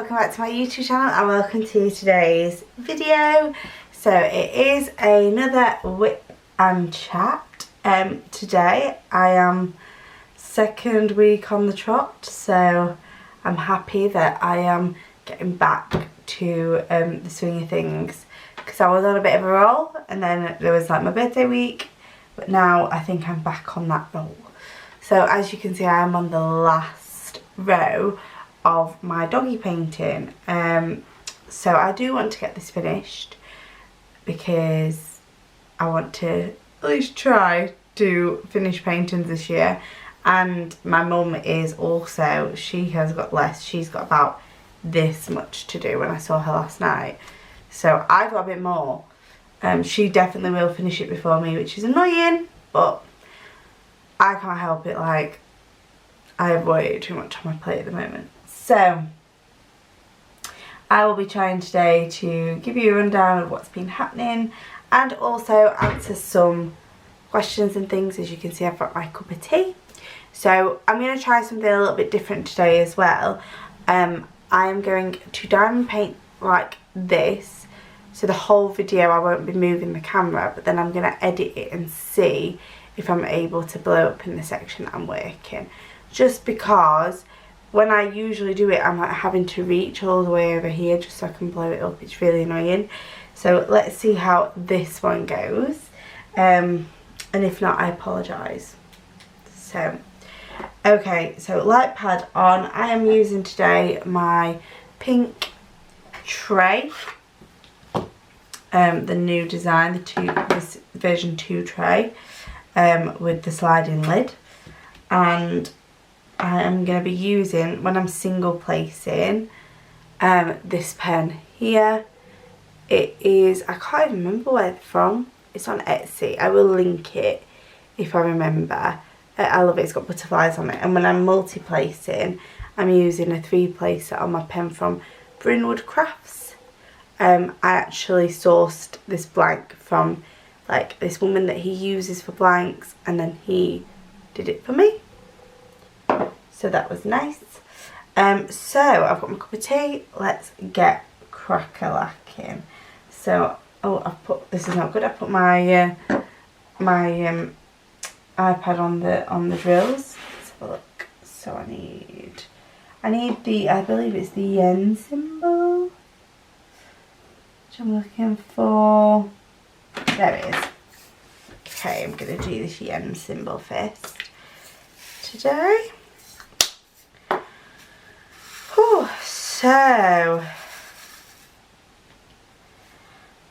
welcome back to my YouTube channel and welcome to today's video. So it is another WIP and Chat. Today I am second week on the trot, so I'm happy that I am getting back to the swing of things, because I was on a bit of a roll and then there was like my birthday week, but now I think I'm back on that roll. So as you can see, I am on the last row of my doggy painting, so I do want to get this finished because I want to at least try to finish paintings this year. And my mum is also, she has got less, she's got about this much to do when I saw her last night, so I've got a bit more. She definitely will finish it before me, which is annoying, but I can't help it. Like, I have way too much on my plate at the moment. So I will be trying today to give you a rundown of what's been happening and also answer some questions and things. As you can see, I've got my cup of tea. So I'm going to try something a little bit different today as well. I am going to diamond paint like this, so the whole video I won't be moving the camera, but then I'm going to edit it and see if I'm able to blow up in the section I'm working. Just because when I usually do it, I'm like having to reach all the way over here just so I can blow it up. It's really annoying. So let's see how this one goes. And if not, I apologise. So, okay, so light pad on. I am using today my pink tray. The new design, this version 2 tray, with the sliding lid. And I am going to be using, when I'm single placing, this pen here. It is, I can't even remember where it's from. It's on Etsy. I will link it if I remember. I love it. It's got butterflies on it. And when I'm multi-placing, I'm using a 3-placer on my pen from Brynwood Crafts. I actually sourced this blank from like this woman that he uses for blanks, and then he did it for me. So that was nice. So I've got my cup of tea. Let's get crack-a-lacking. So, oh, I've put, this is not good. I put my my iPad on the drills. Let's have a look. So I need the, I believe it's the yen symbol, which I'm looking for. There it is. Okay, I'm gonna do this yen symbol first today. So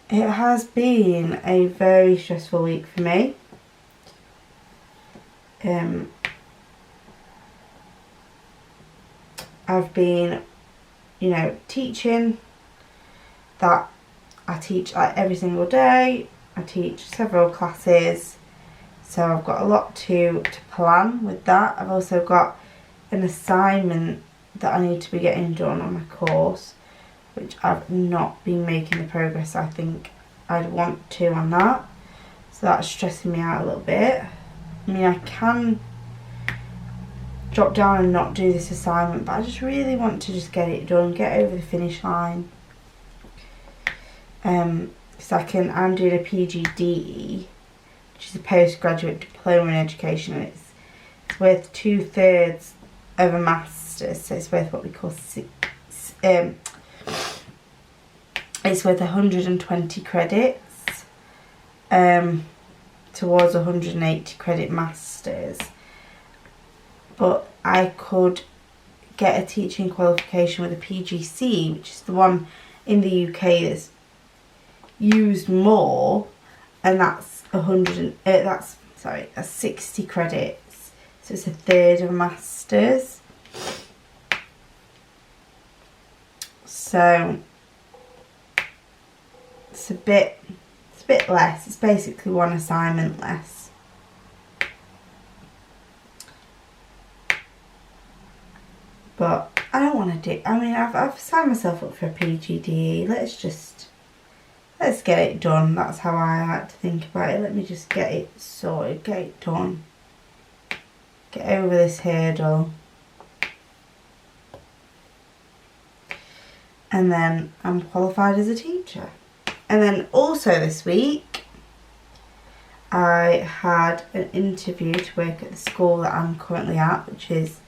it has been a very stressful week for me. I've been, you know, teaching. That I teach like every single day. I teach several classes, so I've got a lot to plan with that. I've also got an assignment that I need to be getting done on my course, which I've not been making the progress I think I'd want to on that. So that's stressing me out a little bit. I mean, I can drop down and not do this assignment, but I just really want to just get it done, get over the finish line. Because I'm doing a PGDE, which is a postgraduate diploma in education, and it's worth 2/3 of a master's. So it's worth what we call it's worth 120 credits towards 180 credit masters. But I could get a teaching qualification with a PGC, which is the one in the UK that's used more, and that's that's 60 credits. So it's 1/3 of a master's. So it's a bit less. It's basically one assignment less. But I don't want to do, I mean, I've signed myself up for a PGDE. Let's get it done. That's how I like to think about it. Let me just get it sorted, get it done. Get over this hurdle. and then I'm qualified as a teacher. And then also this week I had an interview to work at the school that I'm currently at, which is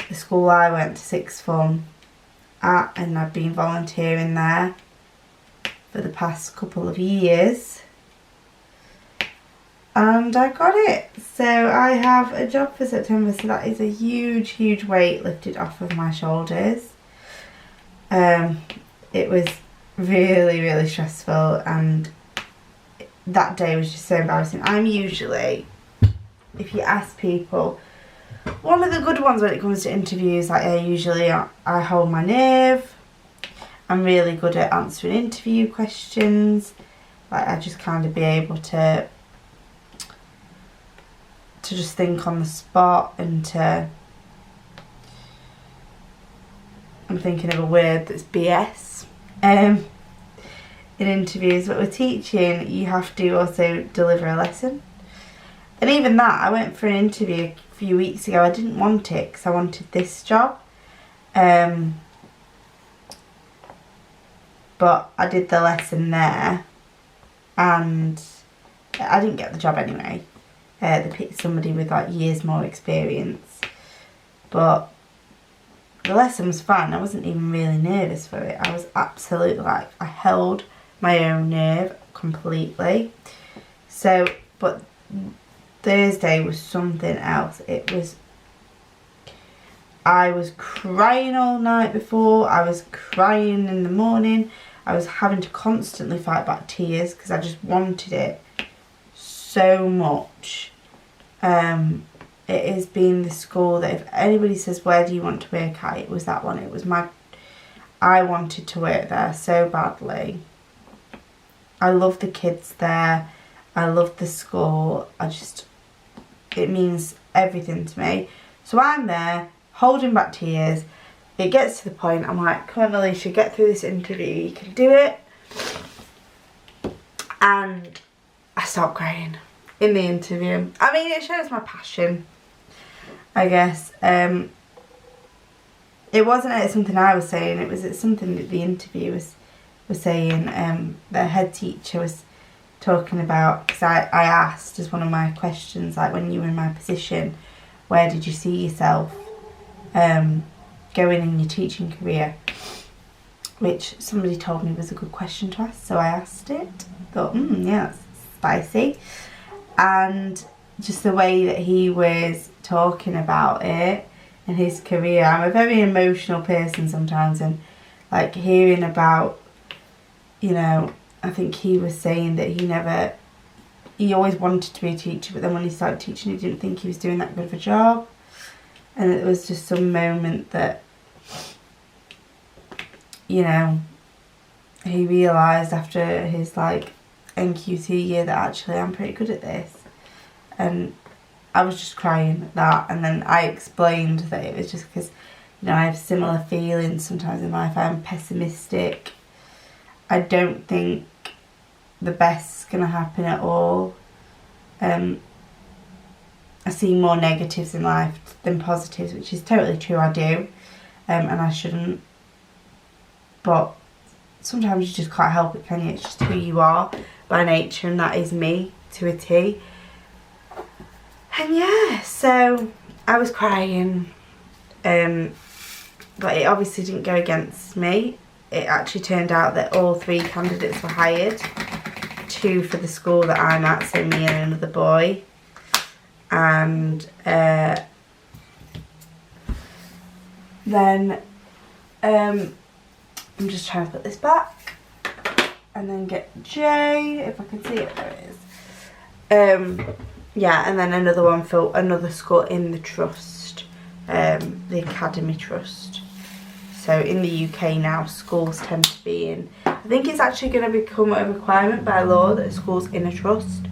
the school I went to sixth form at, and I've been volunteering there for the past couple of years. And I got it. So I have a job for September, so that is a huge, huge weight lifted off of my shoulders. It was really, really stressful, and that day was just so embarrassing. I'm usually, if you ask people, one of the good ones when it comes to interviews, like I hold my nerve. I'm really good at answering interview questions. Like I just kind of be able to just think on the spot, and I'm thinking of a word that's BS in interviews, but with teaching you have to also deliver a lesson. And even that, I went for an interview a few weeks ago. I didn't want it because I wanted this job, but I did the lesson there and I didn't get the job anyway. They picked somebody with like years more experience, but the lesson was fun. I wasn't even really nervous for it. I was absolutely like, I held my own nerve completely. So, but Thursday was something else. I was crying all night before. I was crying in the morning. I was having to constantly fight back tears because I just wanted it so much. It has been the school that if anybody says, where do you want to work at, it was that one. It was I wanted to work there so badly. I love the kids there. I love the school. It means everything to me. So I'm there, holding back tears. It gets to the point, I'm like, come on Alicia, get through this interview, you can do it. And I start crying in the interview. I mean, it shows my passion, I guess. It wasn't something I was saying, it was something that the interview was saying. The head teacher was talking about, because I asked as one of my questions, like, when you were in my position, where did you see yourself going in your teaching career? Which somebody told me was a good question to ask, so I asked it. Thought, yeah, that's spicy. And just the way that he was talking about it and his career, I'm a very emotional person sometimes, and like hearing about, I think he was saying that he always wanted to be a teacher, but then when he started teaching he didn't think he was doing that good of a job. And it was just some moment that, he realised after his like NQT year that actually I'm pretty good at this. And I was just crying at that, and then I explained that it was just because, I have similar feelings sometimes in life. I'm pessimistic. I don't think the best's going to happen at all. I see more negatives in life than positives, which is totally true, I do, and I shouldn't. But sometimes you just can't help it, can you? It's just who you are by nature, and that is me to a T. And yeah, so I was crying, but it obviously didn't go against me. It actually turned out that all 3 candidates were hired, 2 for the school that I'm at, so me and another boy. And then I'm just trying to put this back and then get J, if I can see it. There it is. Yeah, and then another one for another school in the trust, the Academy Trust. So in the UK now, schools tend to be in, I think it's actually going to become a requirement by law that schools in a trust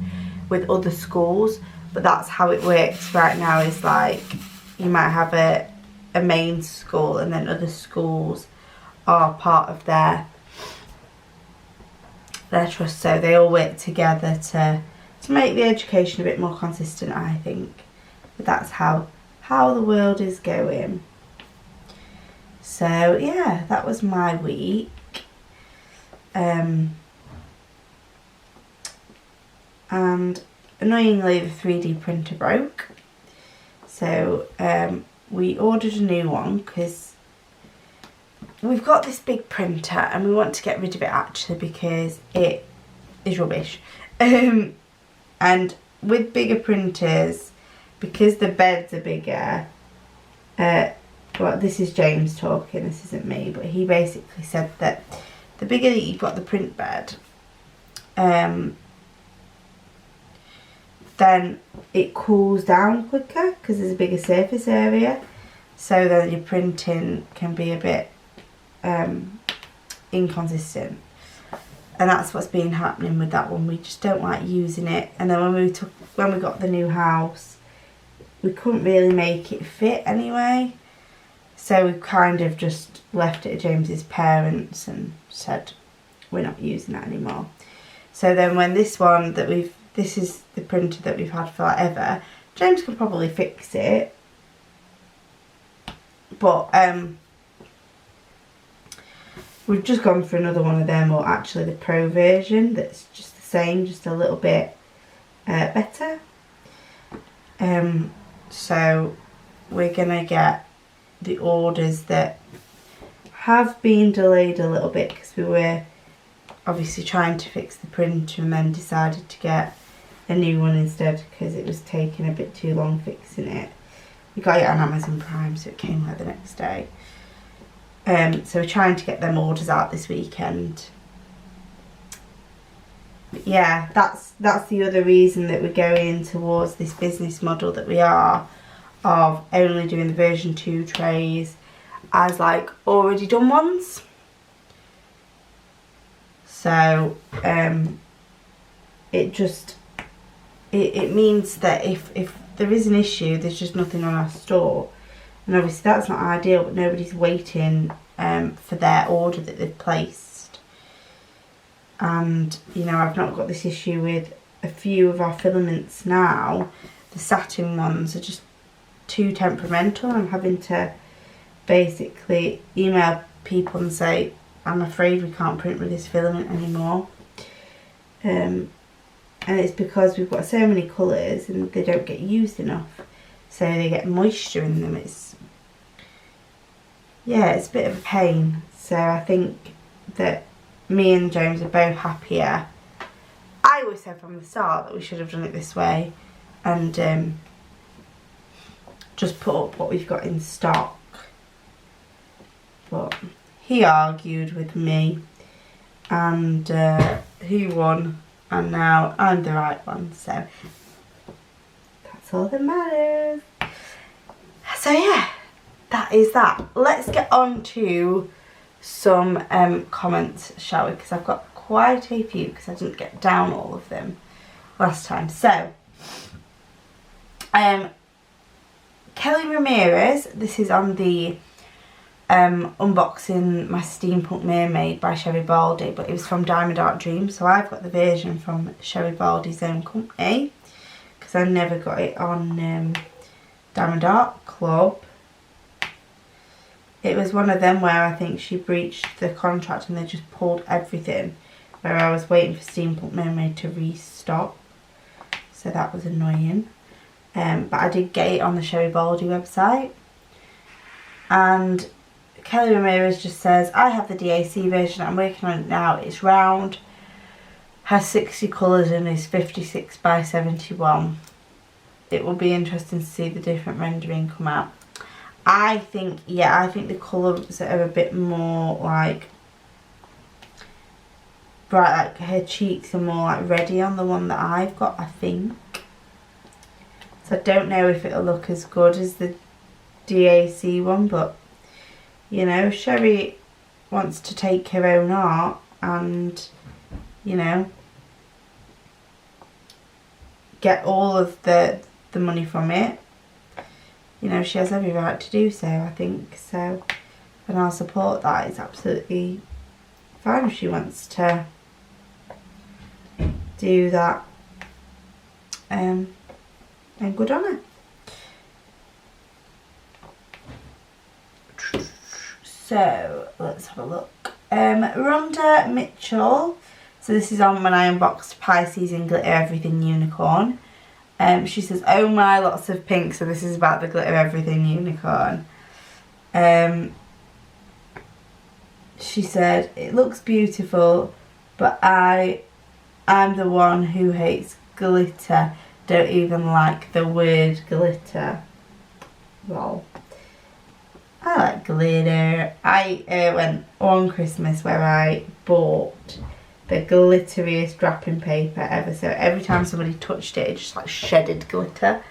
with other schools, but that's how it works right now. Is like you might have a main school and then other schools are part of their trust, so they all work together to make the education a bit more consistent, I think. But that's how the world is going. So yeah, that was my week. And annoyingly the 3D printer broke, so we ordered a new one because we've got this big printer and we want to get rid of it actually because it is rubbish. And with bigger printers, because the beds are bigger, well, this is James talking, this isn't me, but he basically said that the bigger that you've got the print bed, then it cools down quicker because there's a bigger surface area, so then your printing can be a bit inconsistent, and that's what's been happening with that one. We just don't like using it, and then when we got the new house, we couldn't really make it fit anyway, so we kind of just left it at James's parents and said we're not using that anymore. So then when this one that this is the printer that we've had forever, James can probably fix it, but we've just gone for another one of them, or actually the Pro version that's just the same, just a little bit better. So we're gonna get the orders that have been delayed a little bit because we were obviously trying to fix the printer and then decided to get a new one instead because it was taking a bit too long fixing it. We got it on Amazon Prime, so it came like the next day. So we're trying to get them orders out this weekend. But yeah, that's the other reason that we're going towards this business model that we are, of only doing the version 2 trays as like already done ones. So it means that if there is an issue, there's just nothing on our store, and obviously that's not ideal, but nobody's waiting for their order that they've placed. And you know, I've not got this issue with a few of our filaments now. The satin ones are just too temperamental. I'm having to basically email people and say, I'm afraid we can't print with this filament anymore. And it's because we've got so many colours and they don't get used enough, so they get moisture in them. It's a bit of a pain. So I think that me and James are both happier. I always said from the start that we should have done it this way and just put up what we've got in stock, but he argued with me and he won, and now I'm the right one, so that's all that matters. So yeah, that is that. Let's get on to some comments, shall we, because I've got quite a few because I didn't get down all of them last time. So Kelly Ramirez, this is on the unboxing my Steampunk Mermaid by Sherry Baldy, but it was from Diamond Art Dreams, so I've got the version from Sherry Baldy's own company because I never got it on Diamond Art Club. It was one of them where I think she breached the contract and they just pulled everything, where I was waiting for Steampunk Mermaid to restock, so that was annoying. But I did get it on the Sherry Baldy website. And Kelly Ramirez just says, I have the DAC version, I'm working on it now, it's round, has 60 colours and is 56 by 71. It will be interesting to see the different rendering come out. I think the colours are a bit more like bright, like her cheeks are more like reddy on the one that I've got, I think. So I don't know if it'll look as good as the DAC one, but you know, Sherry wants to take her own art and, you know, get all of the money from it. You know, she has every right to do so, I think. So, and I'll support that. It's absolutely fine if she wants to do that. And good on her. So let's have a look. Rhonda Mitchell. So this is on when I unboxed Pisces and Glitter Everything Unicorn. She says, oh my, lots of pink. So this is about the Glitter Everything Unicorn. She said, it looks beautiful, but I'm the one who hates glitter. Don't even like the word glitter. Well, I like glitter. I went on Christmas where I bought the glitteriest wrapping paper ever. So every time somebody touched it, it just like shedded glitter.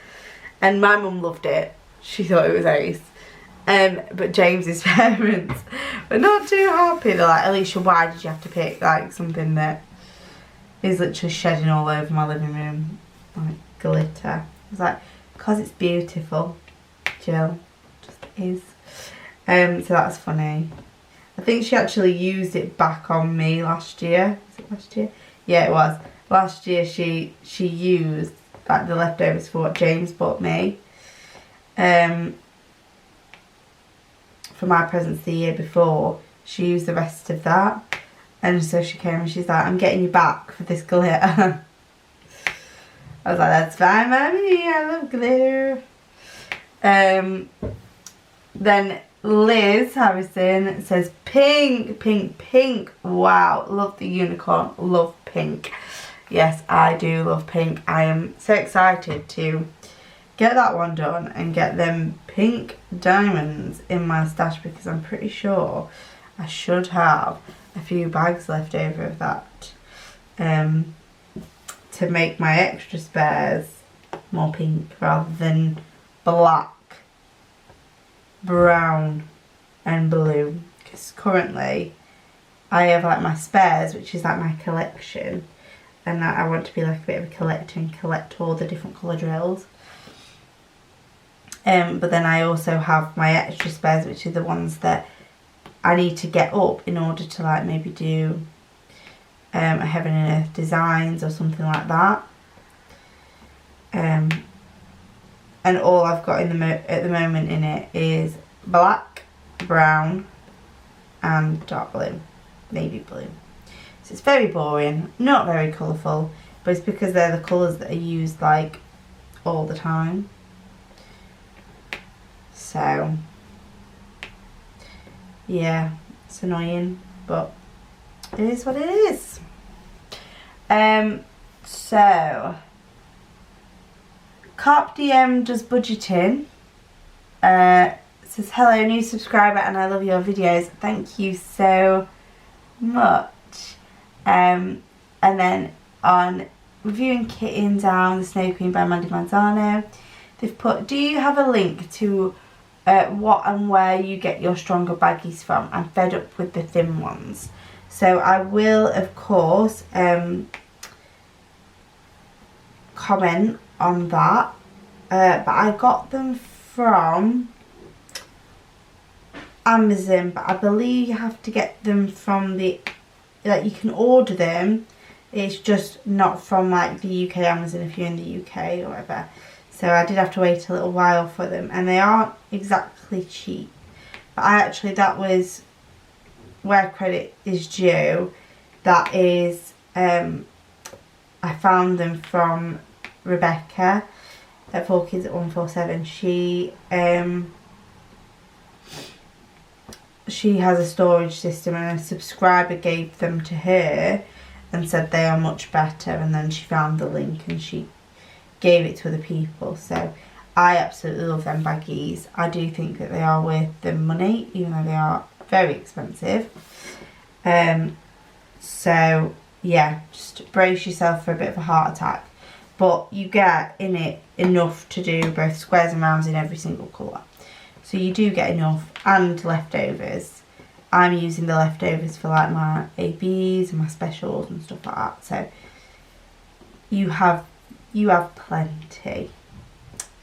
And my mum loved it. She thought it was ace. But James's parents were not too happy. They're like, Alicia, why did you have to pick like something that is literally shedding all over my living room, like glitter? I was like, because it's beautiful, Jill. Just is. So that's funny. I think she actually used it back on me last year. Was it last year? Yeah, it was. Last year she used like the leftovers for what James bought me. For my presents the year before, she used the rest of that, and so she came and she's like, I'm getting you back for this glitter. I was like, that's fine, mommy, I love glitter. Then Liz Harrison says, pink, pink, pink. Wow, love the unicorn, love pink. Yes, I do love pink. I am so excited to get that one done and get them pink diamonds in my stash, because I'm pretty sure I should have a few bags left over of that to make my extra spares more pink rather than black, brown and blue, because currently I have like my spares, which is like my collection, and I want to be like a bit of a collector and collect all the different colour drills. But then I also have my extra spares, which are the ones that I need to get up in order to like maybe do a Heaven and Earth designs or something like that. And all I've got in at the moment in it is black, brown and dark blue, navy blue. So it's very boring, not very colourful, but it's because they're the colours that are used like all the time. So yeah, it's annoying, but it is what it is. So Carp DM does budgeting. Says, hello, new subscriber and I love your videos. Thank you so much. And then on Reviewing Kitten Down, The Snow Queen by Mandy Manzano, they've put, do you have a link to what and where you get your stronger baggies from? I'm fed up with the thin ones. So I will, of course, comment on that. But I got them from Amazon, but I believe you have to get them from the, like, you can order them, it's just not from like the UK Amazon if you're in the UK or whatever. So I did have to wait a little while for them, and they aren't exactly cheap. But that was where credit is due. That is, I found them from Rebecca at 4Kids at 147. She has a storage system, and a subscriber gave them to her and said they are much better, and then she found the link and she gave it to other people. So I absolutely love them baggies. I do think that they are worth the money, even though they are very expensive. So yeah, just brace yourself for a bit of a heart attack, but you get in it enough to do both squares and rounds in every single colour. So you do get enough, and leftovers. I'm using the leftovers for like my ABs and my specials and stuff like that. So you have plenty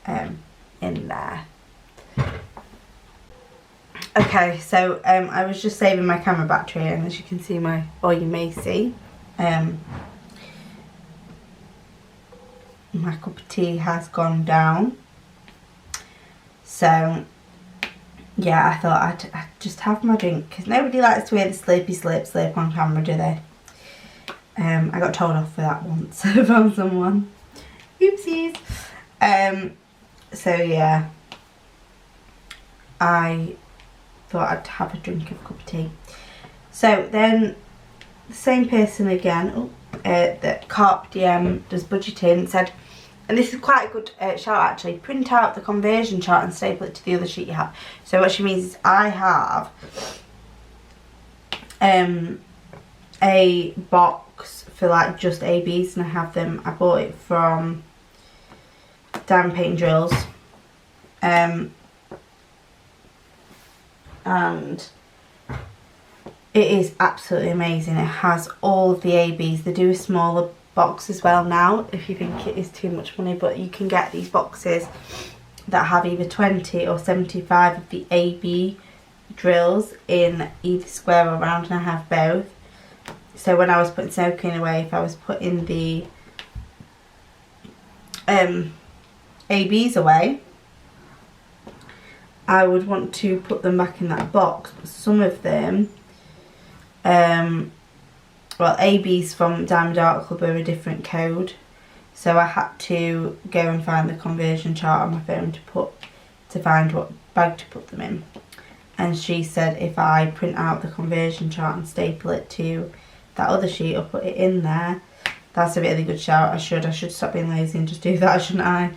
in there. Okay, so I was just saving my camera battery, and as you can see, or you may see, my cup of tea has gone down. So yeah, I thought I'd just have my drink, because nobody likes to hear the sleepy sleep on camera, do they? I got told off for that once from someone. Oopsies. So yeah, I thought I'd have a drink of a cup of tea. So then the same person again, that Carp DM does budgeting, said, and this is quite a good shout actually, print out the conversion chart and staple it to the other sheet you have. So what she means is I have a box for like just ABs, and I have them, I bought it from Diamond Paint Drills, and it is absolutely amazing. It has all of the ABs. They do a smaller box as well now if you think it is too much money, but you can get these boxes that have either 20 or 75 of the AB drills in either square or round, and I have both. So when I was putting soaking away, if I was putting the ABs away, I would want to put them back in that box. But some of them, well, ABs from Diamond Art Club are a different code, so I had to go and find the conversion chart on my phone to find what bag to put them in. And she said if I print out the conversion chart and staple it to that other sheet or put it in there, that's a really good shout. I should stop being lazy and just do that, shouldn't I?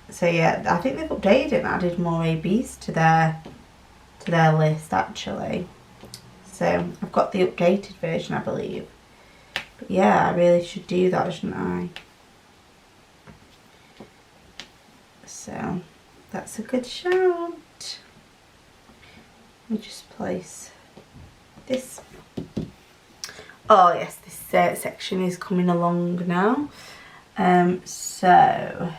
So yeah, I think they've updated it and added more ABs to their list actually. So I've got the updated version, I believe. But yeah, I really should do that, shouldn't I? So that's a good shout. Let me just place this. Oh yes, this section is coming along now. So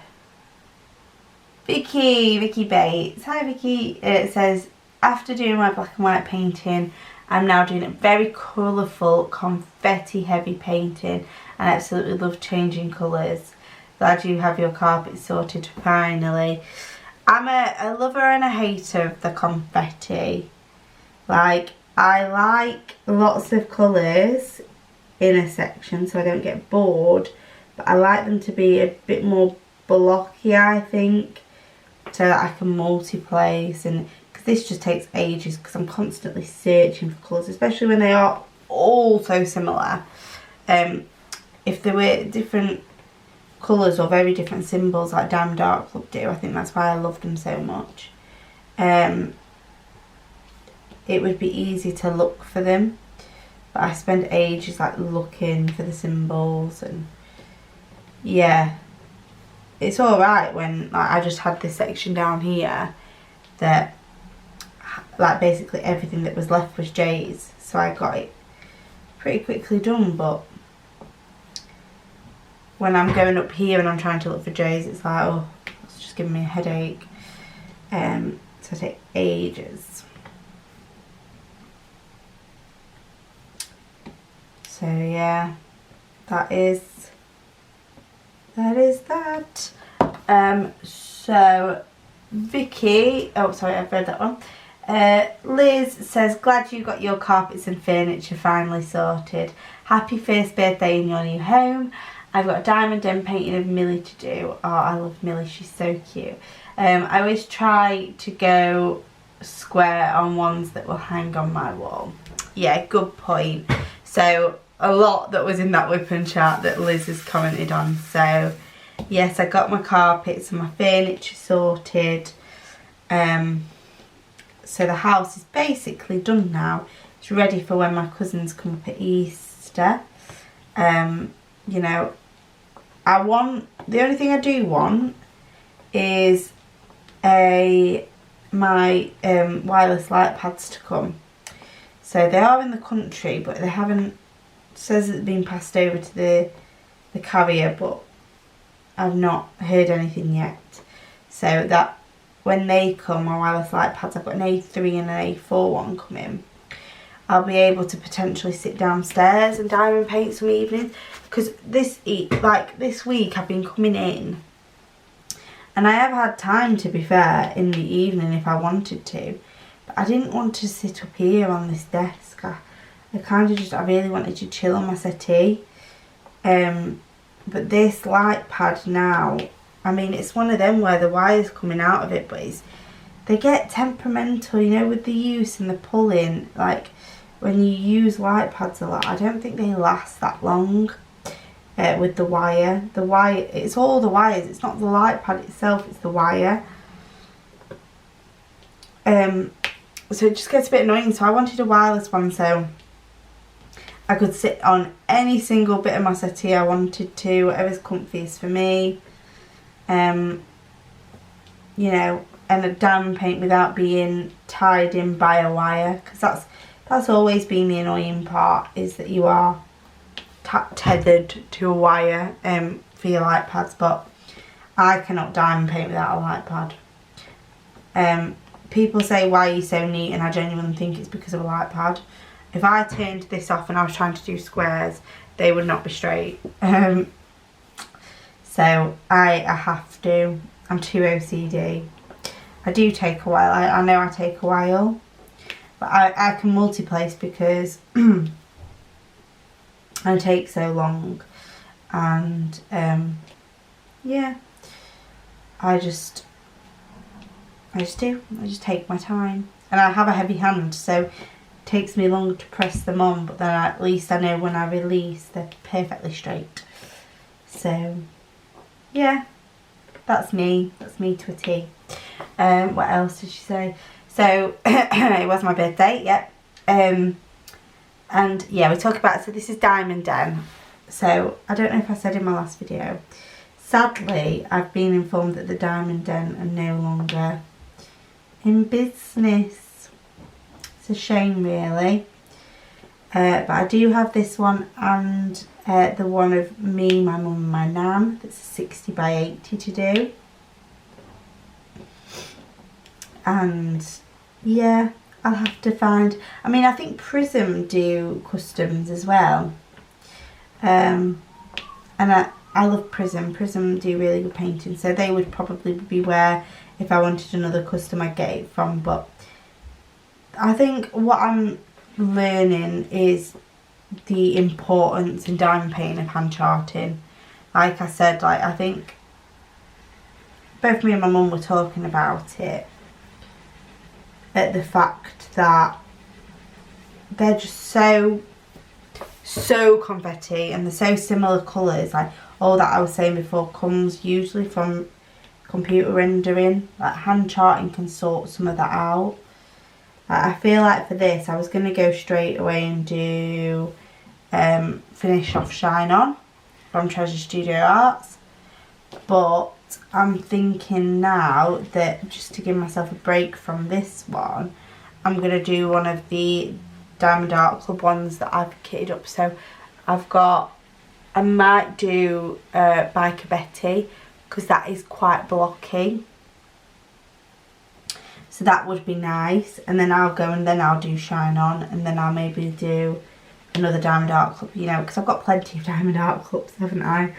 Vicky Bates. Hi Vicky. It says, after doing my black and white painting, I'm now doing a very colourful, confetti heavy painting, and I absolutely love changing colours. Glad you have your carpet sorted finally. I'm a lover and a hater of the confetti. Like, I like lots of colours in a section so I don't get bored, but I like them to be a bit more blocky, I think, so that I can multi-place, and because this just takes ages because I'm constantly searching for colours, especially when they are all so similar. If there were different colours or very different symbols like Diamond Art Club do, I think that's why I love them so much. It would be easy to look for them, but I spend ages like looking for the symbols, and yeah, it's alright when like, I just had this section down here that like basically everything that was left was J's, so I got it pretty quickly done. But when I'm going up here and I'm trying to look for J's, it's like, oh, it's just giving me a headache. So it takes ages. So yeah, that is that. So Vicky, oh sorry, I've read that one. Liz says, glad you got your carpets and furniture finally sorted. Happy first birthday in your new home. I've got a diamond end painting of Millie to do. Oh, I love Millie, she's so cute. I always try to go square on ones that will hang on my wall. Yeah, good point. So a lot that was in that WIP and Chat that Liz has commented on. So yes, I got my carpets and my furniture sorted. So the house is basically done now. It's ready for when my cousins come up at Easter. You know, the only thing I do want is my wireless light pads to come. So they are in the country, but they haven't, says it's been passed over to the carrier, but I've not heard anything yet. So that when they come, my wireless light pads, I've got an A3 and an A4 one coming, I'll be able to potentially sit downstairs and diamond paint some evenings. Because this week I've been coming in And I have had time, to be fair, in the evening if I wanted to. But I didn't want to sit up here on this desk. I really wanted to chill on my settee. But this light pad now, I mean, it's one of them where the wire's coming out of it, but they get temperamental, you know, with the use and the pulling. Like, when you use light pads a lot, I don't think they last that long with the wire. The wire, it's all the wires, it's not the light pad itself, it's the wire. So it just gets a bit annoying. So I wanted a wireless one so I could sit on any single bit of my settee I wanted to, whatever's comfiest for me. You know, and a diamond paint without being tied in by a wire, because that's always been the annoying part, is that you are tethered to a wire for your light pads. But I cannot diamond paint without a light pad. People say, why are you so neat? And I genuinely think it's because of a light pad. If I turned this off and I was trying to do squares, they would not be straight. So I have to. I'm too OCD. I do take a while. I know I take a while. But I can multi-place because I take so long. And yeah. I just do. I just take my time. And I have a heavy hand, so it takes me long to press them on, but then at least I know when I release they're perfectly straight. So yeah, that's me to a T. What else did she say? So it was my birthday, yep. And yeah, we talk about, so this is Diamond Den. So I don't know if I said in my last video, sadly I've been informed that the Diamond Den are no longer in business. It's a shame, really. But I do have this one and the one of me, my mum and my nan. That's a 60 by 80 to do. And yeah, I'll have to find, I mean, I think Prism do customs as well. And I love Prism. Prism do really good painting, so they would probably be where, if I wanted another custom, I'd get it from. But I think what I'm learning is the importance in diamond painting of hand charting. Like I said, like, I think both me and my mum were talking about it, at the fact that they're just so confetti and they're so similar colours. Like, all that I was saying before comes usually from computer rendering. Like, hand charting can sort some of that out. I feel like for this I was going to go straight away and do Finish Off Shine On from Treasure Studio Arts, but I'm thinking now that just to give myself a break from this one, I'm going to do one of the Diamond Art Club ones that I've kitted up. So I might do Biker Betty, because that is quite blocky. So that would be nice. And then I'll go and then I'll do Shine On, and then I'll maybe do another Diamond Art Club, you know, because I've got plenty of Diamond Art Clubs, haven't I,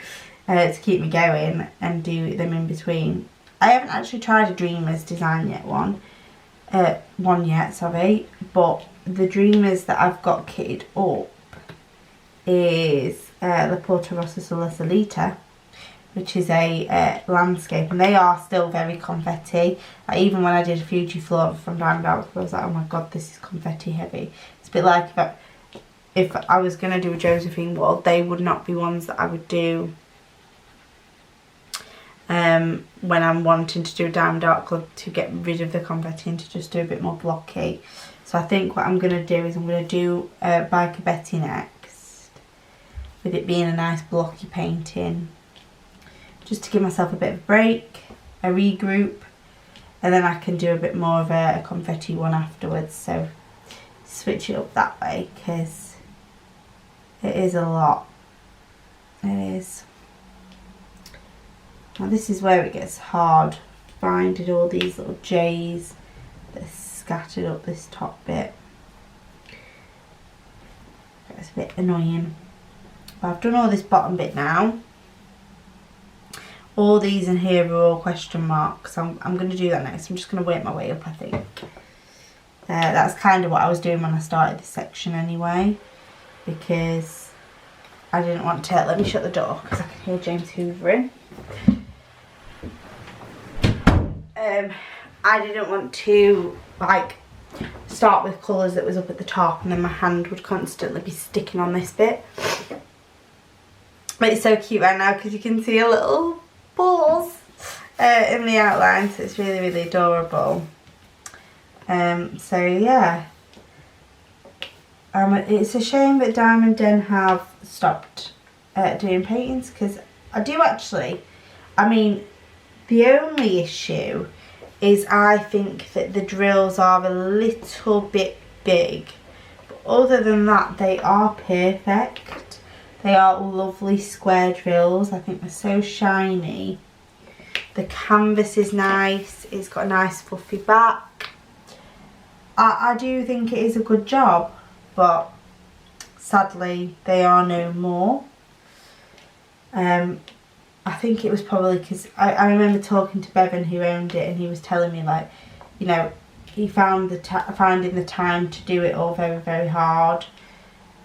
to keep me going and do them in between. I haven't actually tried a Dreamers design yet, but the Dreamers that I've got kitted up is La Porta Rossa sulla Salita, which is a landscape, and they are still very confetti. Like, even when I did a Fuji floor from Diamond Art Club, I was like, oh my god, this is confetti heavy. It's a bit like if I was going to do a Josephine wall, they would not be ones that I would do when I'm wanting to do a Diamond Art Club, to get rid of the confetti and to just do a bit more blocky. So I think what I'm going to do is I'm going to do Biker Betty next, with it being a nice blocky painting, just to give myself a bit of a break, a regroup, and then I can do a bit more of a confetti one afterwards. So switch it up that way, because it is a lot. It is. Now this is where it gets hard, finding all these little J's that are scattered up this top bit. It's a bit annoying. But I've done all this bottom bit now. all these in here are all question marks. I'm going to do that next. I'm just going to work my way up, I think. That's kind of what I was doing when I started this section anyway, because I didn't want to... Let me shut the door because I can hear James hoovering. I didn't want to, like, start with colours that was up at the top and then my hand would constantly be sticking on this bit. But it's so cute right now because you can see a little balls in the outline, so it's really, really adorable. So yeah, it's a shame that Diamond Den have stopped doing paintings, because I do actually, I mean, the only issue is I think that the drills are a little bit big, but other than that they are perfect. They are lovely square drills. I think they're so shiny. The canvas is nice, it's got a nice fluffy back. I do think it is a good job, but sadly they are no more. I think it was probably because I remember talking to Bevan, who owned it, and he was telling me, like, you know, he found finding the time to do it all very, very hard.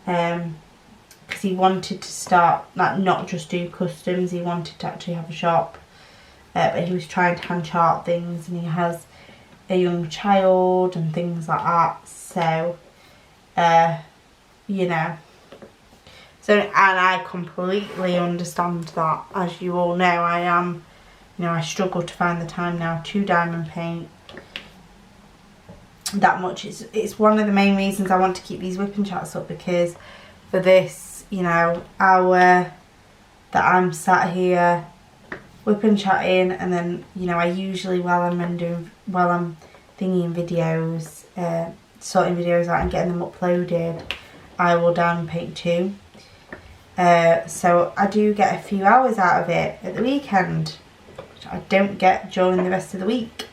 Because he wanted to start, like, not just do customs, he wanted to actually have a shop. But he was trying to hand chart things, and he has a young child and things like that, so you know, so, and I completely understand that. As you all know, I struggle to find the time now to diamond paint that much. It's one of the main reasons I want to keep these WIP and Chats up, because for this, you know, hour that I'm sat here WIP and chatting, and then, you know, I usually while I'm thinking videos, sorting videos out and getting them uploaded, I will diamond paint too. So I do get a few hours out of it at the weekend, which I don't get during the rest of the week.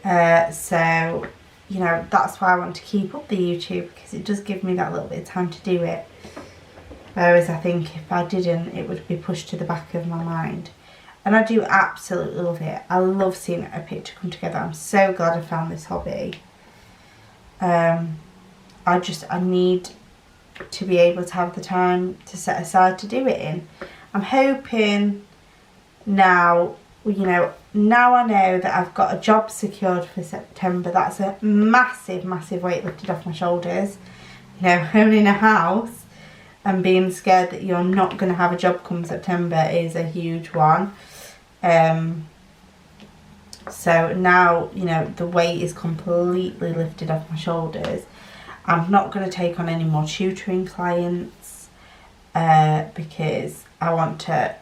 So, you know, that's why I want to keep up the YouTube, because it does give me that little bit of time to do it. Whereas I think if I didn't, it would be pushed to the back of my mind. And I do absolutely love it. I love seeing a picture come together. I'm so glad I found this hobby. I need to be able to have the time to set aside to do it in. I'm hoping now, you know, now I know that I've got a job secured for September. That's a massive, massive weight lifted off my shoulders. You know, owning a house and being scared that you're not going to have a job come September is a huge one. So now, you know, the weight is completely lifted off my shoulders. I'm not going to take on any more tutoring clients, because I want to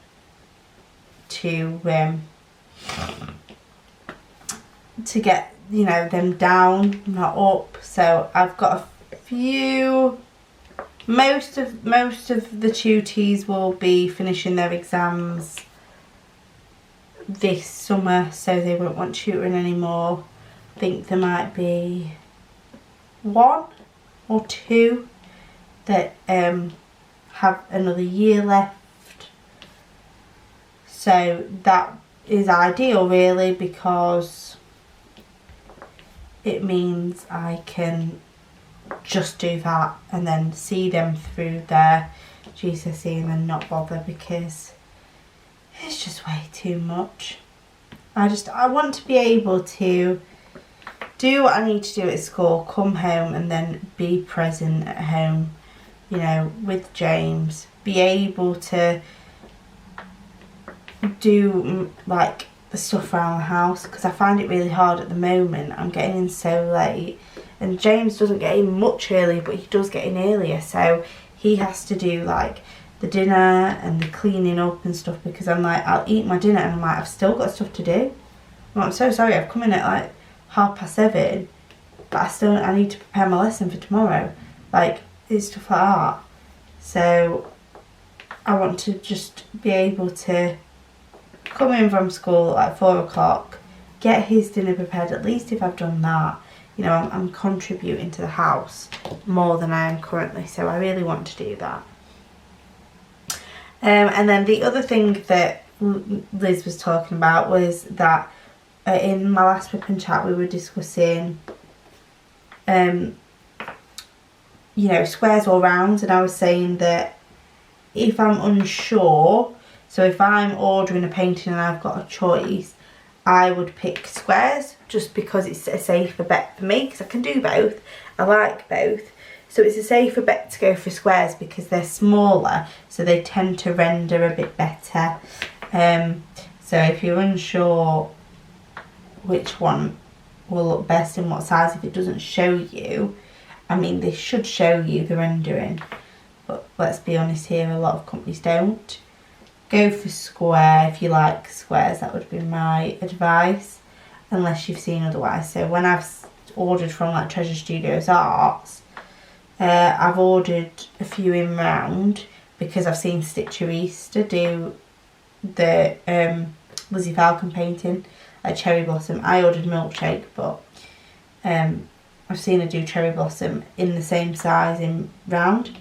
get, you know, them down, not up. So I've got a few. Most of the tutees will be finishing their exams this summer, so they won't want tutoring anymore. I think there might be 1 or 2 that have another year left. So that is ideal, really, because it means I can just do that and then see them through their GCSE and then not bother, because it's just way too much. I want to be able to do what I need to do at school, come home and then be present at home, you know, with James, be able to do like the stuff around the house, because I find it really hard at the moment. I'm getting in so late, and James doesn't get in much early, but he does get in earlier, so he has to do like the dinner and the cleaning up and stuff, because I'm like, I'll eat my dinner and I'm like, I've still got stuff to do. I'm so sorry, I've come in at like 7:30, but I need to prepare my lesson for tomorrow. Like, it's stuff like that. So I want to just be able to come in from school at 4 o'clock, get his dinner prepared. At least if I've done that, you know, I'm contributing to the house more than I am currently, so I really want to do that. And then the other thing that Liz was talking about was that in my last WIP and Chat we were discussing you know, squares or rounds, and I was saying that if I'm unsure, so if I'm ordering a painting and I've got a choice, I would pick squares just because it's a safer bet for me, because I can do both. I like both. So it's a safer bet to go for squares because they're smaller, so they tend to render a bit better. So if you're unsure which one will look best in what size, if it doesn't show you, I mean, they should show you the rendering, but let's be honest here, a lot of companies don't. Go for square if you like squares, that would be my advice, unless you've seen otherwise. So when I've ordered from like Treasure Studios Arts, I've ordered a few in round because I've seen Stitcher Easter do the Lizzie Falcon painting at Cherry Blossom. I ordered Milkshake, but I've seen her do Cherry Blossom in the same size in round,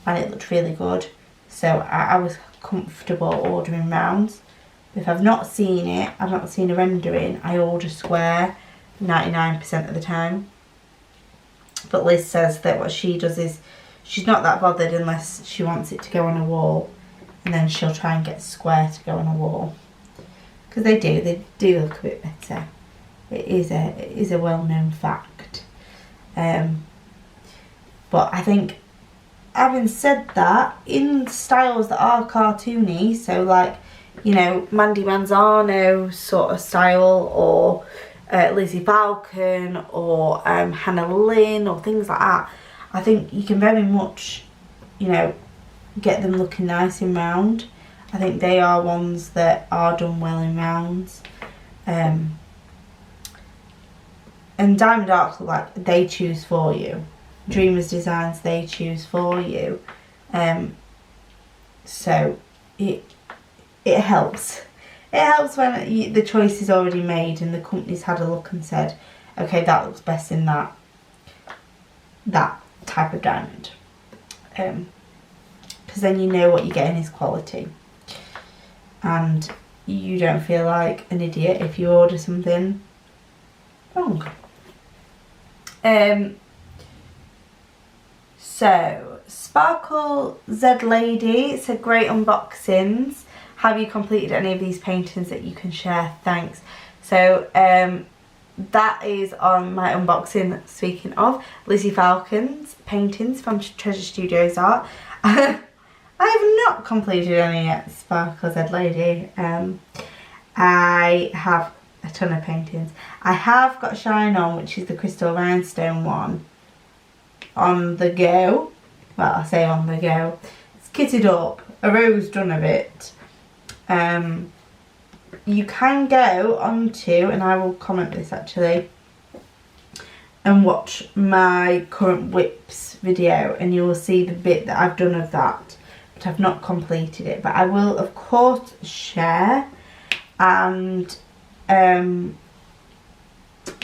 and it looked really good. So I was comfortable ordering rounds. If I've not seen it, I've not seen a rendering, I order square 99% of the time. But Liz says that what she does is she's not that bothered unless she wants it to go on a wall, and then she'll try and get square to go on a wall, because they do look a bit better. It is a well-known fact. But I think, having said that, in styles that are cartoony, so like, you know, Mandy Manzano sort of style, or Lizzie Falcon, or Hannah Lynn, or things like that, I think you can very much, you know, get them looking nice in round. I think they are ones that are done well in rounds. And Diamond Arts, like, they choose for you. Dreamers Designs, they choose for you. So it helps. It helps when the choice is already made and the company's had a look and said, okay, that looks best in that type of diamond. Because then you know what you're getting is quality. And you don't feel like an idiot if you order something wrong. So Sparkle Z Lady said, great unboxings. Have you completed any of these paintings that you can share? Thanks. So that is on my unboxing, speaking of Lizzie Falcon's paintings from Treasure Studios Art. I have not completed any yet, Sparkle Z Lady. I have a ton of paintings. I have got Shine On, which is the Crystal Rhinestone one, on the go. Well, I say on the go. It's kitted up. A row's done of it. You can go onto, and I will comment this actually, and watch my current WIPs video, and you will see the bit that I've done of that, but I've not completed it. But I will of course share, and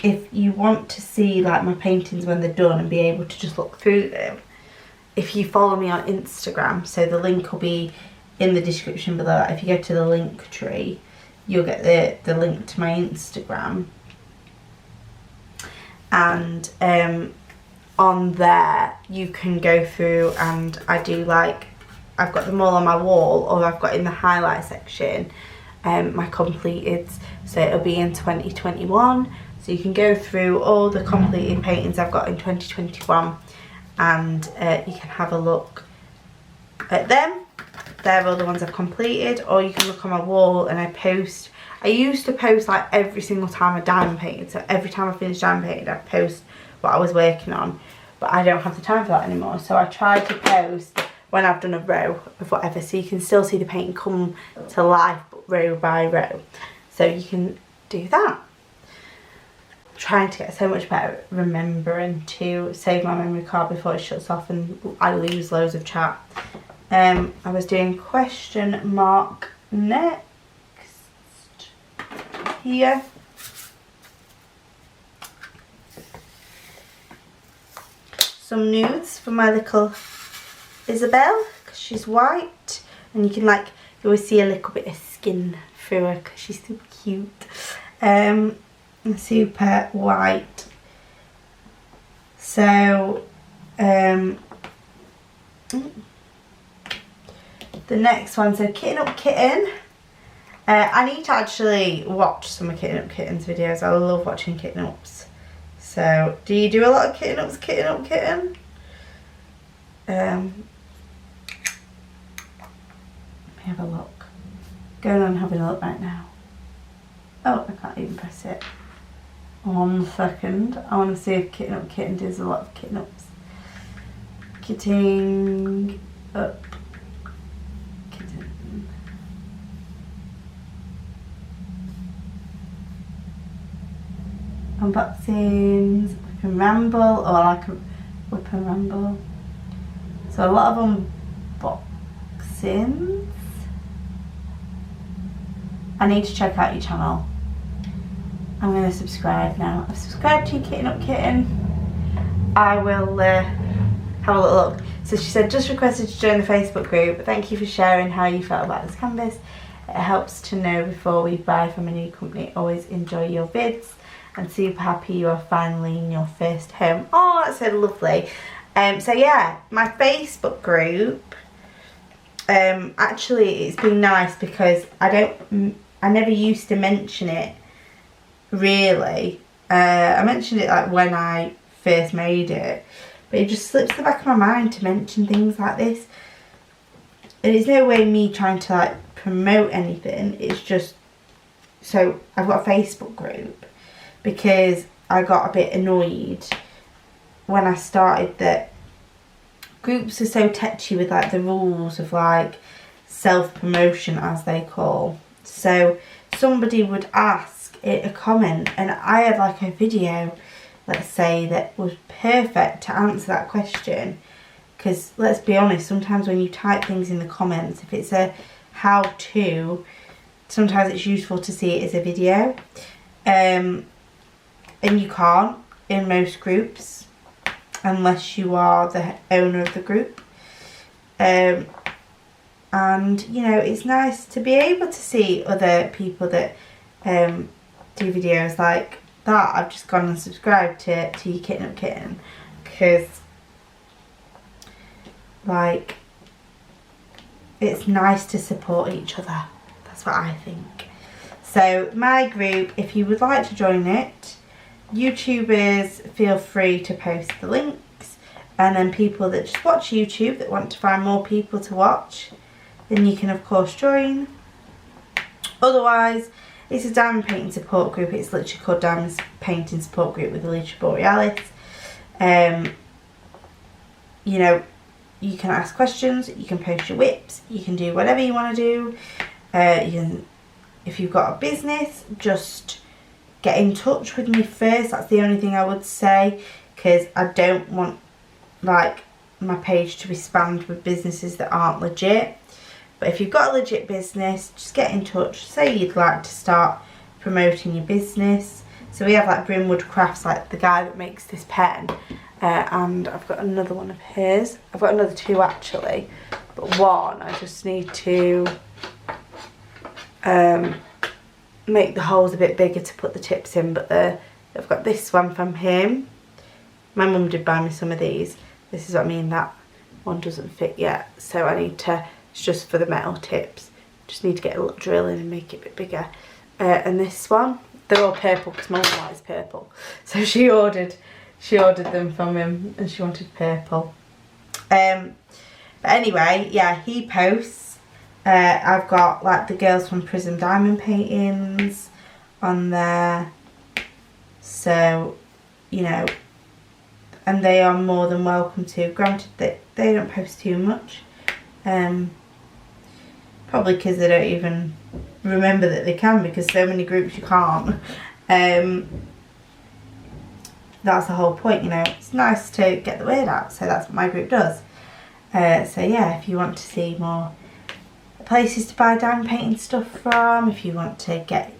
if you want to see like my paintings when they're done and be able to just look through them, if you follow me on Instagram, so the link will be in the description below. If you go to the link tree, you'll get the link to my Instagram, and on there you can go through, and I do, like, I've got them all on my wall, or I've got in the highlight section my completed, so it'll be in 2021, so you can go through all the completed paintings I've got in 2021, and you can have a look at them. They're all the ones I've completed, or you can look on my wall, and I used to post like every single time I diamond painted, so every time I finished diamond painting I'd post what I was working on, but I don't have the time for that anymore, so I try to post when I've done a row of whatever, so you can still see the painting come to life, but row by row, so you can do that. I'm trying to get so much better at remembering to save my memory card before it shuts off and I lose loads of chat. I was doing question mark next here. Some nudes for my little Isabel, because she's white, and you can, like, you always see a little bit of skin through her because she's super cute. Super white. So the next one, so Kitten Up Kitten. I need to actually watch some of Kitten Up Kitten's videos. I love watching Kitten Ups. So, do you do a lot of Kitten Ups, Kitten Up Kitten? Let me have a look. Going on having a look right now. Oh, I can't even press it. 1 second. I want to see if Kitten Up Kitten does a lot of Kitten Ups. Kitting Up Kitten. Unboxings, Whip and Ramble, or like a Whip and Ramble. So a lot of unboxings. I need to check out your channel. I'm going to subscribe now. I've subscribed to Kitten Up Kitten. I will have a little look. So she said, just requested to join the Facebook group. Thank you for sharing how you felt about this canvas. It helps to know before we buy from a new company. Always enjoy your vids. And super happy you are finally in your first home. Oh, that's so lovely. So yeah, my Facebook group, actually it's been nice because I never used to mention it, really. I mentioned it like when I first made it, but it just slips the back of my mind to mention things like this. And it's no way me trying to like promote anything, it's just, so I've got a Facebook group because I got a bit annoyed when I started that groups are so touchy with like the rules of like self-promotion, as they call. So somebody would ask it a comment and I had like a video, let's say, that was perfect to answer that question. Because let's be honest, sometimes when you type things in the comments, if it's a how-to, sometimes it's useful to see it as a video. And you can't in most groups unless you are the owner of the group. And you know, it's nice to be able to see other people that do videos like that. I've just gone and subscribed to your Kitten Up Kitten because like it's nice to support each other. That's what I think. So my group, if you would like to join it, YouTubers feel free to post the links, and then people that just watch YouTube that want to find more people to watch, then you can of course join. Otherwise, it's a diamond painting support group. It's literally called Diamond Painting Support Group with Alicia Borealis. You know, you can ask questions, you can post your whips, you can do whatever you want to do. If you've got a business, just get in touch with me first. That's the only thing I would say, because I don't want like my page to be spammed with businesses that aren't legit. But if you've got a legit business, just get in touch. Say you'd like to start promoting your business. So we have like Brimwood Crafts, like the guy that makes this pen, and I've got another one of his. I've got another two actually, but one I just need to make the holes a bit bigger to put the tips in. But I've got this one from him. My mum did buy me some of these. This is what I mean, that one doesn't fit yet, so I need to, it's just for the metal tips, just need to get a little drill in and make it a bit bigger. And this one, they're all purple because my mum likes purple, so she ordered them from him and she wanted purple. But anyway, yeah, he posts. I've got like the girls from Prism Diamond Paintings on there, so you know, and they are more than welcome to. Granted that they don't post too much, probably because they don't even remember that they can, because so many groups you can't. That's the whole point, you know. It's nice to get the word out, so that's what my group does. So yeah, if you want to see more places to buy diamond painting stuff from, if you want to get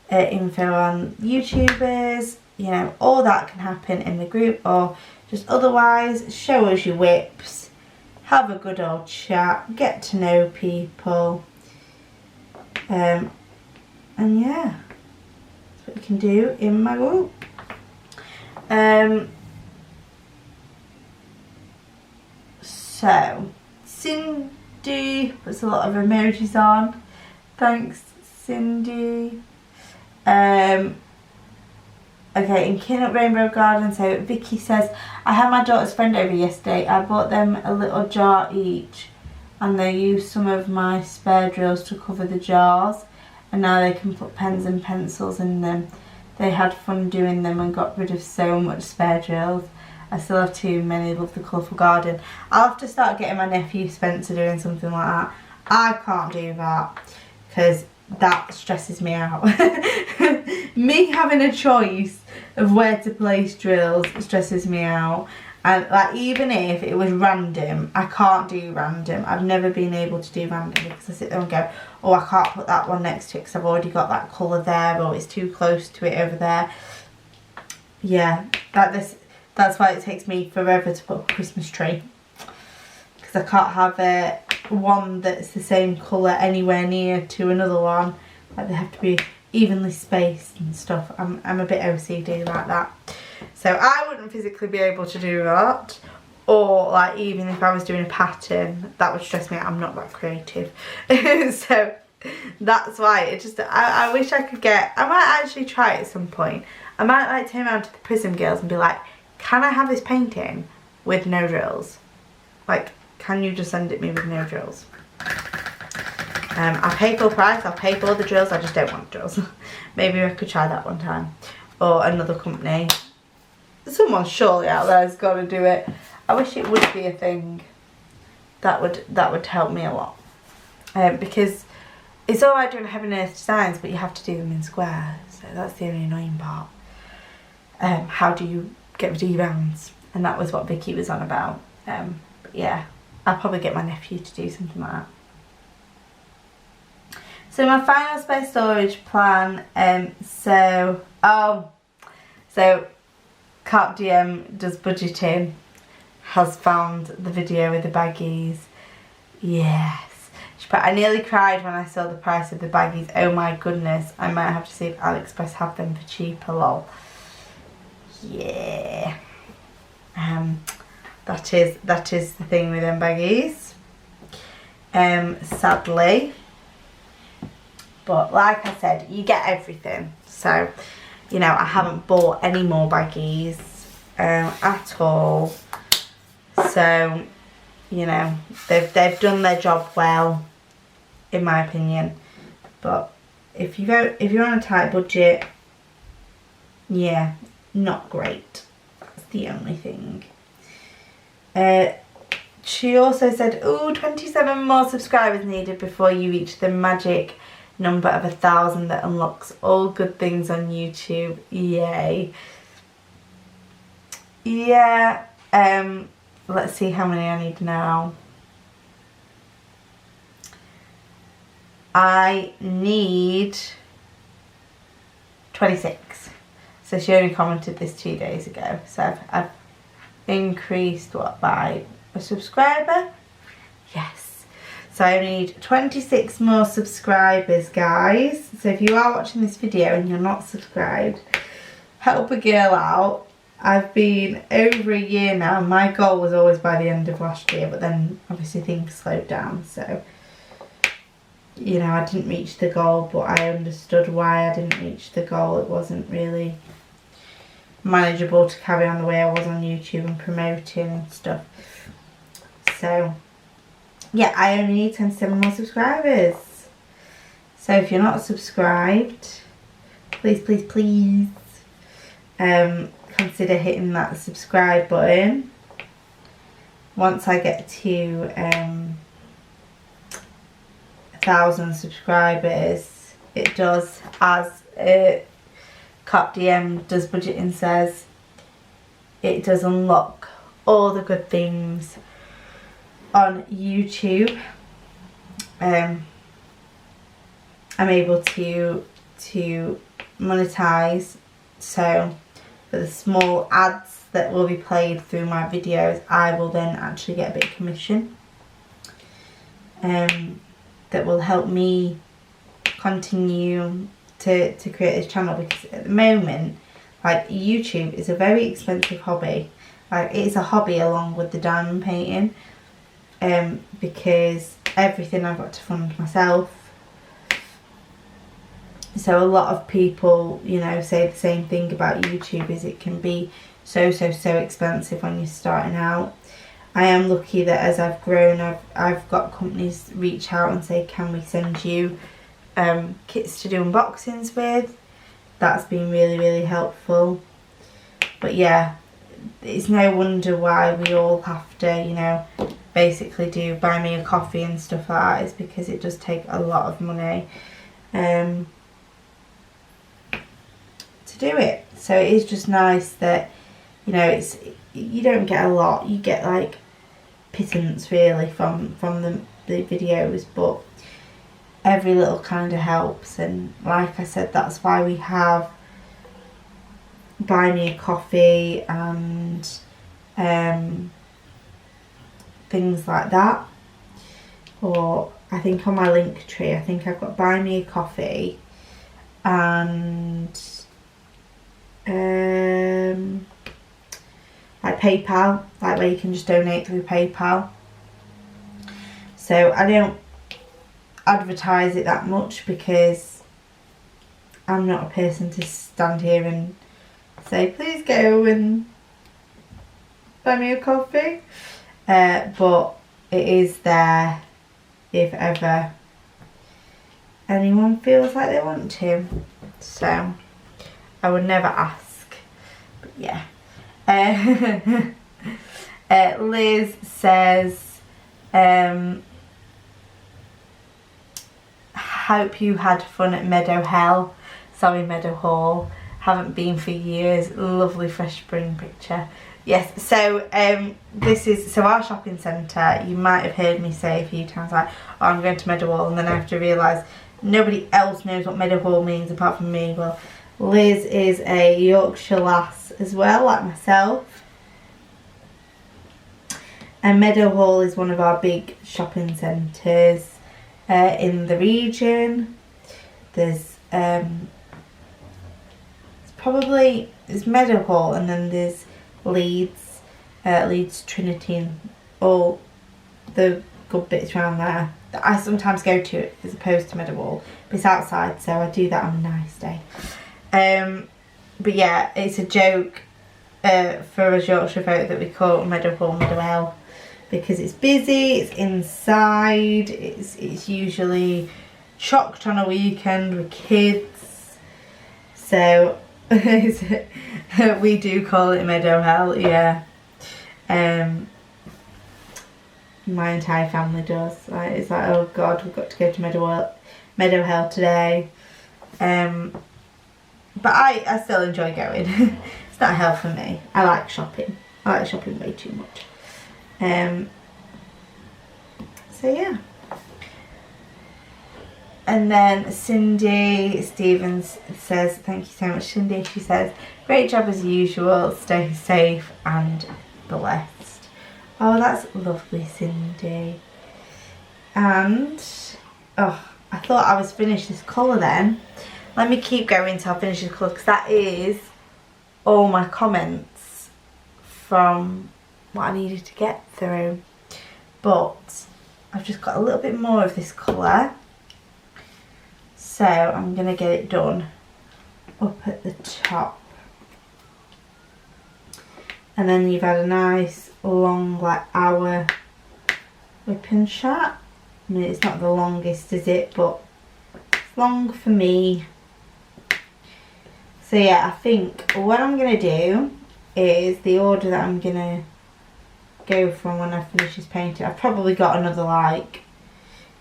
info on YouTubers, you know, all that can happen in the group, or just otherwise show us your whips, have a good old chat, get to know people, And yeah, that's what you can do in my group. So Cindy puts a lot of emojis on. Thanks, Cindy. Okay, in Kin at Rainbow Garden, so Vicky says, I had my daughter's friend over yesterday. I bought them a little jar each and they used some of my spare drills to cover the jars and now they can put pens and pencils in them. They had fun doing them and got rid of so much spare drills. I still have too many. Love the colourful garden. I'll have to start getting my nephew Spencer doing something like that. I can't do that because that stresses me out. Me having a choice of where to place drills stresses me out. And like, even if it was random, I can't do random. I've never been able to do random because I sit there and go, oh, I can't put that one next to it because I've already got that colour there, or it's too close to it over there. Yeah, that's why it takes me forever to put up a Christmas tree, because I can't have one that's the same colour anywhere near to another one. Like, they have to be evenly spaced and stuff. I'm a bit OCD like that. So I wouldn't physically be able to do that. Or like, even if I was doing a pattern, that would stress me out. I'm not that creative. So that's why it just, I wish I could get, I might actually try it at some point. I might like turn around to the Prism girls and be like, can I have this painting with no drills? Like, can you just send it me with no drills? I'll pay full price, I'll pay for all the drills, I just don't want drills. Maybe I could try that one time. Or another company. Someone surely out there has got to do it. I wish it would be a thing. That would help me a lot. Because it's alright doing heaven and earth designs, but you have to do them in squares. So that's the only annoying part. How do you get rid of your rounds? And that was what Vicky was on about. But yeah, I'll probably get my nephew to do something like that. So my final spare storage plan, so Carp DM does budgeting, has found the video with the baggies. Yes. She put, I nearly cried when I saw the price of the baggies. Oh my goodness, I might have to see if AliExpress have them for cheaper, lol. Yeah. That is the thing with them baggies. Sadly. But like I said, you get everything. So, you know, I haven't bought any more baggies at all. So, you know, they've done their job well, in my opinion. But if you're on a tight budget, yeah, not great. That's the only thing. She also said, oh, 27 more subscribers needed before you reach the magic number of 1,000 that unlocks all good things on YouTube. Yay. Yeah. Let's see how many I need now. I need 26. So she only commented this 2 days ago. So I've increased, what, by a subscriber? Yes. So I need 26 more subscribers, guys. So if you are watching this video and you're not subscribed, help a girl out. I've been over a year now. My goal was always by the end of last year, but then obviously things slowed down. So, you know, I didn't reach the goal, but I understood why I didn't reach the goal. It wasn't really manageable to carry on the way I was on YouTube and promoting and stuff. So yeah, I only need 27 more subscribers. So if you're not subscribed, please, please, please consider hitting that subscribe button. Once I get to 1,000 subscribers, it does, as Cop DM does budgeting says, it does unlock all the good things on YouTube. I'm able to monetize, so for the small ads that will be played through my videos, I will then actually get a bit of commission that will help me continue to create this channel, because at the moment, like, YouTube is a very expensive hobby. Like, it's a hobby along with the diamond painting, because everything I've got to fund myself. So a lot of people, you know, say the same thing about YouTube, is it can be so expensive when you're starting out. I am lucky that as I've grown, I've got companies reach out and say, can we send you kits to do unboxings with. That's been really helpful. But yeah, it's no wonder why we all have to, you know, basically do buy me a coffee and stuff like that. It's because it does take a lot of money to do it. So it is just nice that, you know, you don't get a lot, you get like pittance really from the videos, but every little kind of helps. And like I said, that's why we have buy me a coffee and things like that. Or I think on my link tree, I think I've got buy me a coffee and like PayPal, like where you can just donate through PayPal. So I don't advertise it that much because I'm not a person to stand here and say please go and buy me a coffee, but it is there if ever anyone feels like they want to. So I would never ask, but yeah. Liz says, hope you had fun at Meadow Hall. Haven't been for years. Lovely fresh spring picture. Yes, so this is our shopping centre. You might have heard me say a few times like, oh, I'm going to Meadow Hall, and then I have to realise nobody else knows what Meadow Hall means apart from me. Well, Liz is a Yorkshire lass as well, like myself. And Meadow Hall is one of our big shopping centres in the region. There's there's Meadow Hall, and then there's Leeds, Leeds Trinity, and all the good bits around there that I sometimes go to as opposed to Meadow Hall. But it's outside, so I do that on a nice day. But yeah, it's a joke for us Yorkshire folk that we call Meadow Hall Meadow Hell, because it's busy, it's inside, it's usually chocked on a weekend with kids, so we do call it Meadow Hell, yeah. My entire family does. Like, it's like, oh god, we've got to go to Meadow Hell today. But I still enjoy going. It's not hell for me. I like shopping. I like shopping way too much. So yeah. And then Cindy Stevens says, thank you so much, Cindy. She says, great job as usual. Stay safe and blessed. Oh, that's lovely, Cindy. And, oh, I thought I was finished this colour then. Let me keep going till I finish this colour, because that is all my comments from what I needed to get through. But I've just got a little bit more of this colour, so I'm going to get it done up at the top. And then you've had a nice long like hour WIP and Chat. I mean, it's not the longest, is it? But it's long for me. So yeah, I think what I'm going to do is the order that I'm going to go from when I finish this painting. I've probably got another, like,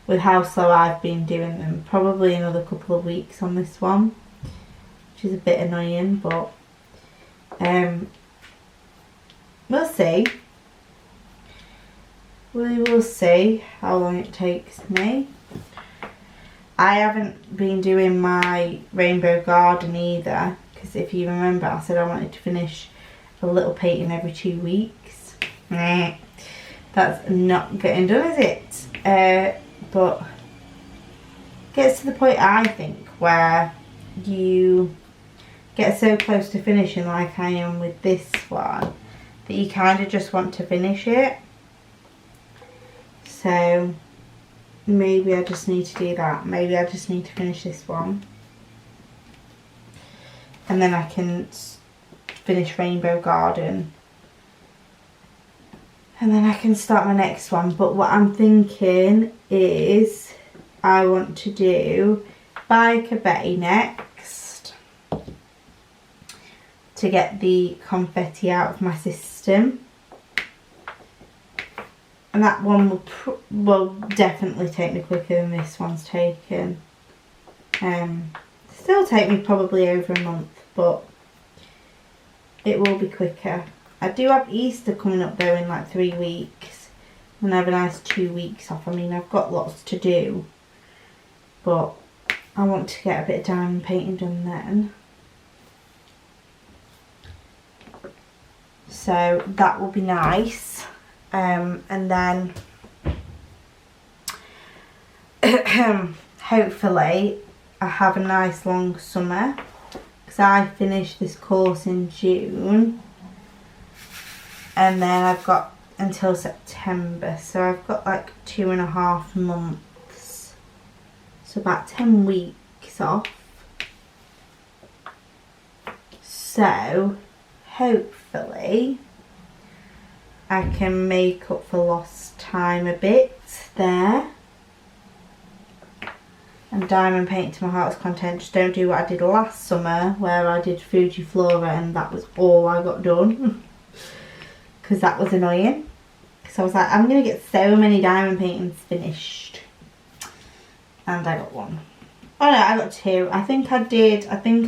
with how slow I've been doing them, probably another couple of weeks on this one, which is a bit annoying, but we'll see. We will see how long it takes me. I haven't been doing my rainbow garden either, because if you remember I said I wanted to finish a little painting every 2 weeks. That's not getting done, is it? But gets to the point, I think, where you get so close to finishing like I am with this one that you kind of just want to finish it. So maybe I just need to do that. Maybe I just need to finish this one. And then I can finish Rainbow Garden. And then I can start my next one. But what I'm thinking is I want to do Bike a Betty next to get the confetti out of my system. And that one will definitely take me quicker than this one's taken. Still take me probably over a month, but it will be quicker. I do have Easter coming up though in like 3 weeks, and I have a nice 2 weeks off. I mean, I've got lots to do, but I want to get a bit of diamond painting done then. So that will be nice. And then hopefully I have a nice long summer, because I finished this course in June and then I've got until September, so I've got like 2.5 months, so about 10 weeks off. So hopefully I can make up for lost time a bit there. And diamond paint to my heart's content. Just don't do what I did last summer, where I did Fuji Flora and that was all I got done. Because that was annoying. So I was like, I'm going to get so many diamond paintings finished. And I got one. Oh no, I got 2. I think I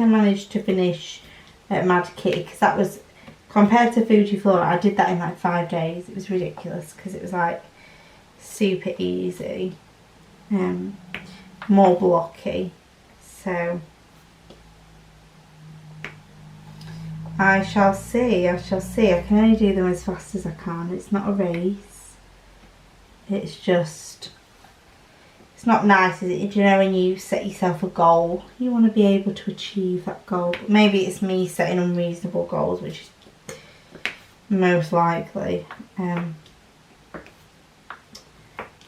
managed to finish Mad Kitty, because that was, compared to Fuji Flora, I did that in like 5 days. It was ridiculous, because it was like super easy. More blocky. So I shall see. I can only do them as fast as I can. It's not a race. It's just, it's not nice, is it? Do you know, when you set yourself a goal, you want to be able to achieve that goal. But maybe it's me setting unreasonable goals, which is most likely.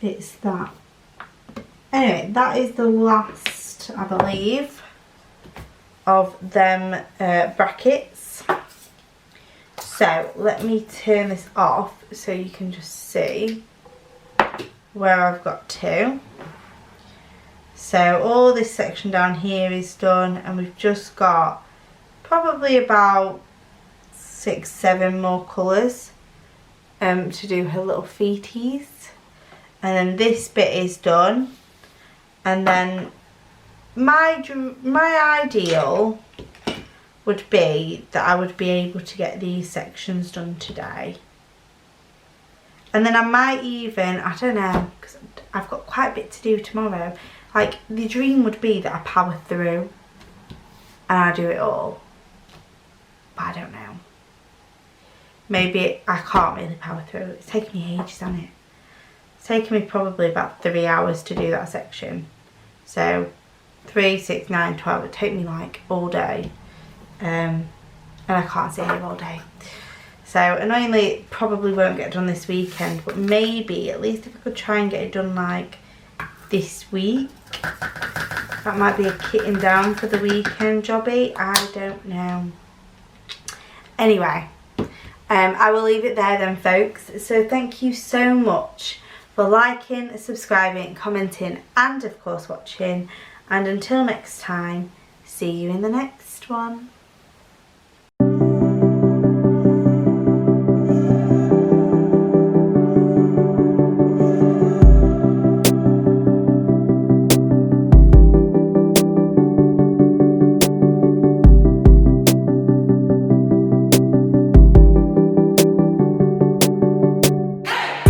It's that. Anyway, that is the last, I believe, of them brackets. So let me turn this off so you can just see where I've got to. So all this section down here is done, and we've just got probably about 6-7 more colours to do her little feeties. And then this bit is done. And then my ideal would be that I would be able to get these sections done today. And then I might even, I don't know, because I've got quite a bit to do tomorrow. Like, the dream would be that I power through and I do it all. But I don't know. Maybe I can't really power through. It's taken me ages, hasn't it? It's taken me probably about 3 hours to do that section. So 3, 6, 9, 12, it take me like all day. And I can't sit here all day. So annoyingly, it probably won't get done this weekend, but maybe at least if I could try and get it done like this week, that might be a kitting down for the weekend jobby. I don't know. Anyway, I will leave it there then, folks. So thank you so much for liking, subscribing, commenting, and of course watching. And until next time, see you in the next one.